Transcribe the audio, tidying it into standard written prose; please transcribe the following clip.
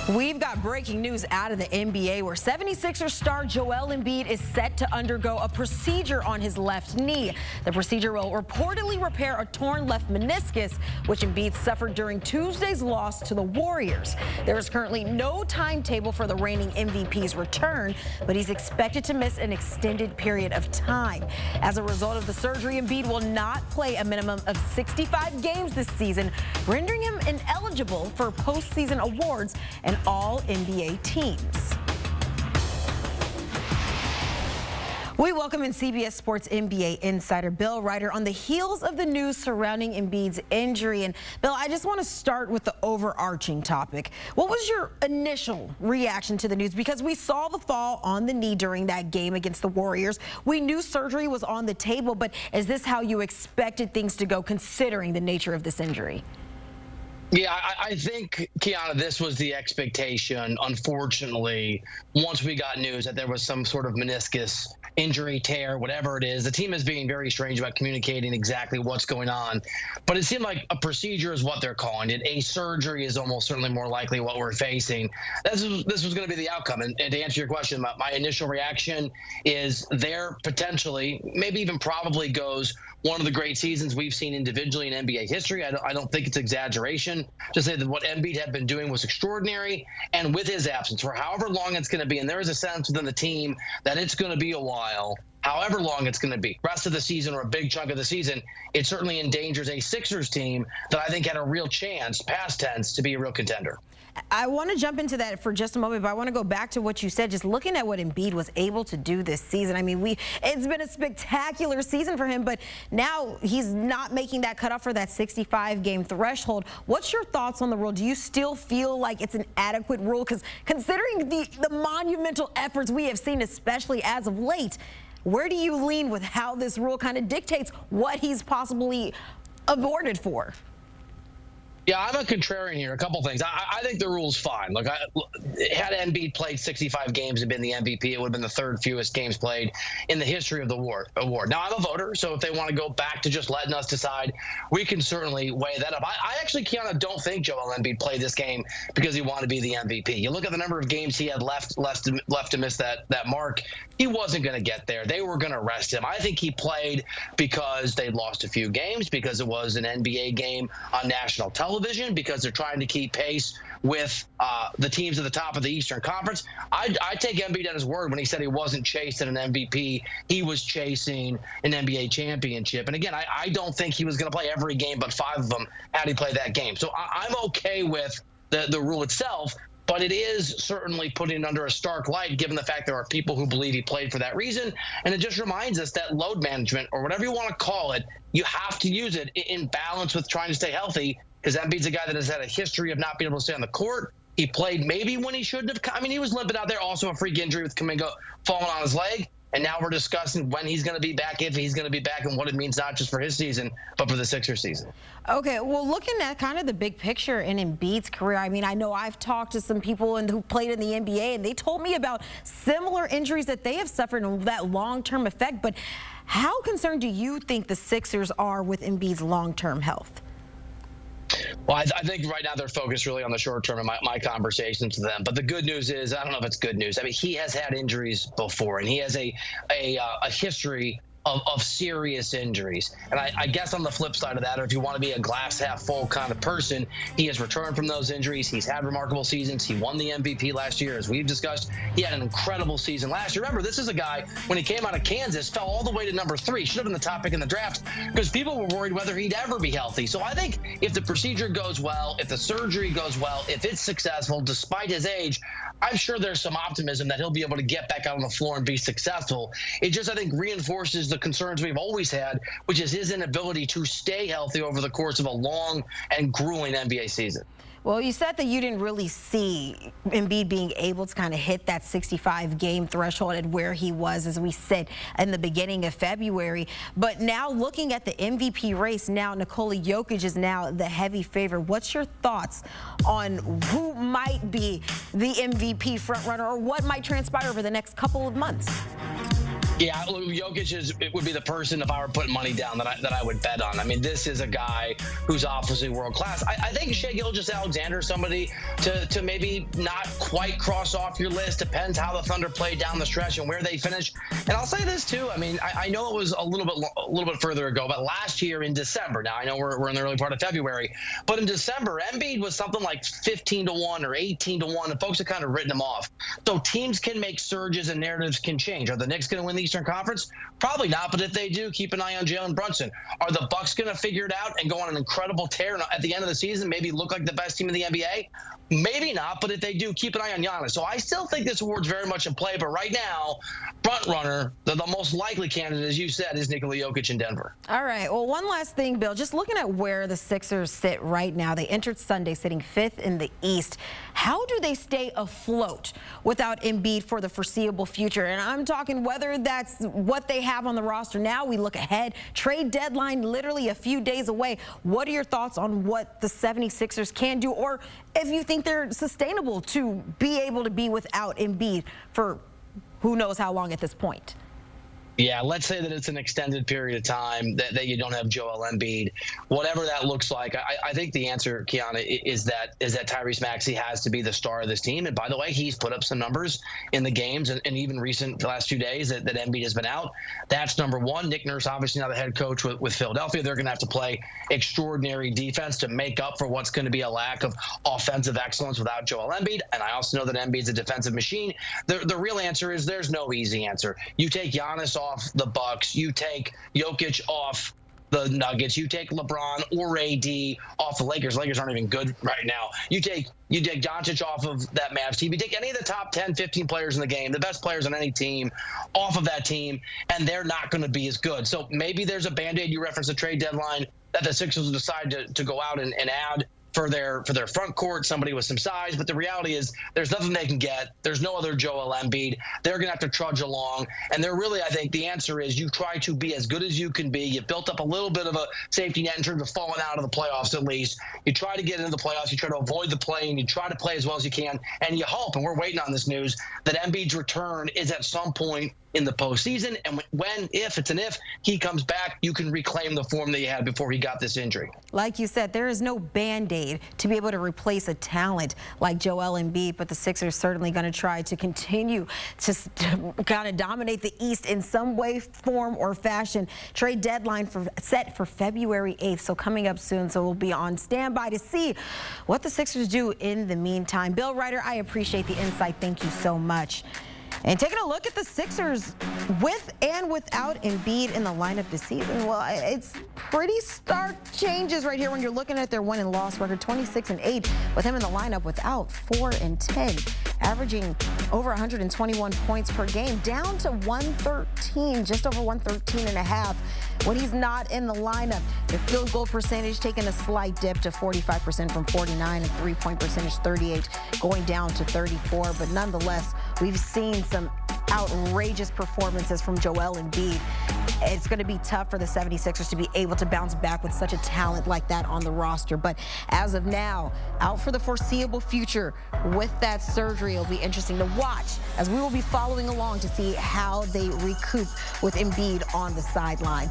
We've got breaking news out of the NBA where 76ers star Joel Embiid is set to undergo a procedure on his left knee. The procedure will reportedly repair a torn left meniscus, which Embiid suffered during Tuesday's loss to the Warriors. There is currently no timetable for the reigning MVP's return, but he's expected to miss an extended period of time. As a result of the surgery, Embiid will not play a minimum of 65 games this season, rendering him ineligible for postseason awards and all NBA teams. We welcome in CBS Sports NBA insider Bill Reiter on the heels of the news surrounding Embiid's injury. And Bill, I just want to start with the overarching topic. What was your initial reaction to the news? Because we saw the fall on the knee during that game against the Warriors. We knew surgery was on the table, but is this how you expected things to go considering the nature of this injury? Yeah, I think, Kiana, this was the expectation, unfortunately, once we got news that there was some sort of meniscus injury, tear, whatever it is. The team is being very strange about communicating exactly what's going on. But it seemed like a procedure is what they're calling it. A surgery is almost certainly more likely what we're facing. This was going to be the outcome. And to answer your question, my initial reaction is there potentially, maybe even probably goes one of the great seasons we've seen individually in NBA history. I don't think it's exaggeration to say that what Embiid had been doing was extraordinary. And with his absence, for however long it's going to be, and there is a sense within the team that it's going to be a while, however long it's going to be, rest of the season or a big chunk of the season, it certainly endangers a Sixers team that I think had a real chance, past tense, to be a real contender. I want to jump into that for just a moment, but I want to go back to what you said, just looking at what Embiid was able to do this season. I mean, it's been a spectacular season for him, but now he's not making that cutoff for that 65-game threshold. What's your thoughts on the rule? Do you still feel like it's an adequate rule? Because considering the monumental efforts we have seen, especially as of late, where do you lean with how this rule kind of dictates what he's possibly awarded for? Yeah, I'm a contrarian here. A couple things. I think the rule's fine. Look, had Embiid played 65 games and been the MVP, it would have been the third fewest games played in the history of the award. Now, I'm a voter, so if they want to go back to just letting us decide, we can certainly weigh that up. I actually, Kiana, don't think Joel Embiid played this game because he wanted to be the MVP. You look at the number of games he had left to miss that mark. He wasn't going to get there. They were going to rest him. I think he played because they lost a few games, because it was an NBA game on national television, because they're trying to keep pace with the teams at the top of the Eastern Conference. I take Embiid at his word when he said he wasn't chasing an MVP. He was chasing an NBA championship. And again, I don't think he was going to play every game but 5 of them had he played that game. So I'm okay with the rule itself. But it is certainly putting it under a stark light, given the fact there are people who believe he played for that reason. And it just reminds us that load management, or whatever you want to call it, you have to use it in balance with trying to stay healthy, because Embiid's a guy that has had a history of not being able to stay on the court. He played maybe when he shouldn't have. I mean, he was limping out there. Also a freak injury with Kuminga falling on his leg. And now we're discussing when he's going to be back, if he's going to be back, and what it means not just for his season, but for the Sixers season. Okay, well, looking at kind of the big picture in Embiid's career, I mean, I know I've talked to some people who played in the NBA, and they told me about similar injuries that they have suffered and that long-term effect. But how concerned do you think the Sixers are with Embiid's long-term health? Well, I think right now they're focused really on the short term in my conversations with them. But the good news is, I don't know if it's good news. I mean, he has had injuries before, and he has a history of serious injuries. And I guess on the flip side of that, or if you want to be a glass half full kind of person, he has returned from those injuries. He's had remarkable seasons. He won the MVP last year, as we've discussed. He had an incredible season last year. Remember, this is a guy, when he came out of Kansas, fell all the way to number 3. Should have been the top pick in the draft, because people were worried whether he'd ever be healthy. So I think if the procedure goes well, if the surgery goes well, if it's successful, despite his age, I'm sure there's some optimism that he'll be able to get back out on the floor and be successful. It just, I think, reinforces the concerns we've always had, which is his inability to stay healthy over the course of a long and grueling NBA season. Well, you said that you didn't really see Embiid being able to kind of hit that 65-game threshold at where he was, as we said, in the beginning of February. But now looking at the MVP race, now Nikola Jokic is now the heavy favorite. What's your thoughts on who might be the MVP frontrunner, or what might transpire over the next couple of months? Yeah, Jokic it would be the person, if I were putting money down, that I would bet on. I mean, this is a guy who's obviously world class. I think Shai Gilgeous-Alexander is somebody to maybe not quite cross off your list. Depends how the Thunder play down the stretch and where they finish. And I'll say this too. I mean, I know it was a little bit further ago, but last year in December. Now I know we're in the early part of February, but in December, Embiid was something like 15-1 or 18-1, and folks have kind of written him off. So teams can make surges and narratives can change. Are the Knicks going to win the Eastern Conference? Probably not, but if they do, keep an eye on Jalen Brunson. Are the Bucks going to figure it out and go on an incredible tear at the end of the season, maybe look like the best team in the NBA? Maybe not, but if they do, keep an eye on Giannis. So I still think this award's very much in play, but right now, front runner, the most likely candidate, as you said, is Nikola Jokic in Denver. All right, well, one last thing, Bill. Just looking at where the Sixers sit right now, they entered Sunday sitting 5th in the East. How do they stay afloat without Embiid for the foreseeable future? And I'm talking whether that's what they have on the roster now. We look ahead. Trade deadline literally a few days away. What are your thoughts on what the 76ers can do, or if you think they're sustainable to be able to be without Embiid for who knows how long at this point? Yeah, let's say that it's an extended period of time that you don't have Joel Embiid. Whatever that looks like, I think the answer, Kiana, is that Tyrese Maxey has to be the star of this team. And by the way, he's put up some numbers in the games and even the last few days that Embiid has been out. That's number one. Nick Nurse, obviously now the head coach with Philadelphia, they're going to have to play extraordinary defense to make up for what's going to be a lack of offensive excellence without Joel Embiid. And I also know that Embiid's a defensive machine. The real answer is there's no easy answer. You take Giannis off the Bucks, you take Jokic off the Nuggets, you take LeBron or AD off the Lakers. Lakers aren't even good right now. You take Doncic off of that Mavs team. You take any of the top 10, 15 players in the game, the best players on any team, off of that team, and they're not going to be as good. So maybe there's a Band-Aid. You reference the trade deadline that the Sixers will decide to go out and add for their front court, somebody with some size. But the reality is there's nothing they can get. There's no other Joel Embiid. They're going to have to trudge along. And they're really, I think the answer is you try to be as good as you can be. You built up a little bit of a safety net in terms of falling out of the playoffs at least. You try to get into the playoffs. You try to avoid the play-in. You try to play as well as you can. And you hope, and we're waiting on this news, that Embiid's return is at some point in the postseason. And if it's an if, he comes back, you can reclaim the form that you had before he got this injury. Like you said, there is no Band-Aid to be able to replace a talent like Joel Embiid, but the Sixers certainly going to try to continue to kind of dominate the East in some way, form, or fashion. Trade deadline set for February 8th, so coming up soon. So we'll be on standby to see what the Sixers do in the meantime. Bill Reiter, I appreciate the insight. Thank you so much. And taking a look at the Sixers with and without Embiid in the lineup this season, well, it's pretty stark changes right here when you're looking at their win and loss record, 26-8 with him in the lineup without 4-10, averaging over 121 points per game, down to 113, just over 113.5 when he's not in the lineup. Their field goal percentage taking a slight dip to 45% from 49, and three-point percentage 38 going down to 34, but nonetheless, we've seen some outrageous performances from Joel Embiid. It's going to be tough for the 76ers to be able to bounce back with such a talent like that on the roster. But as of now, out for the foreseeable future with that surgery. It'll be interesting to watch as we will be following along to see how they recoup with Embiid on the sideline.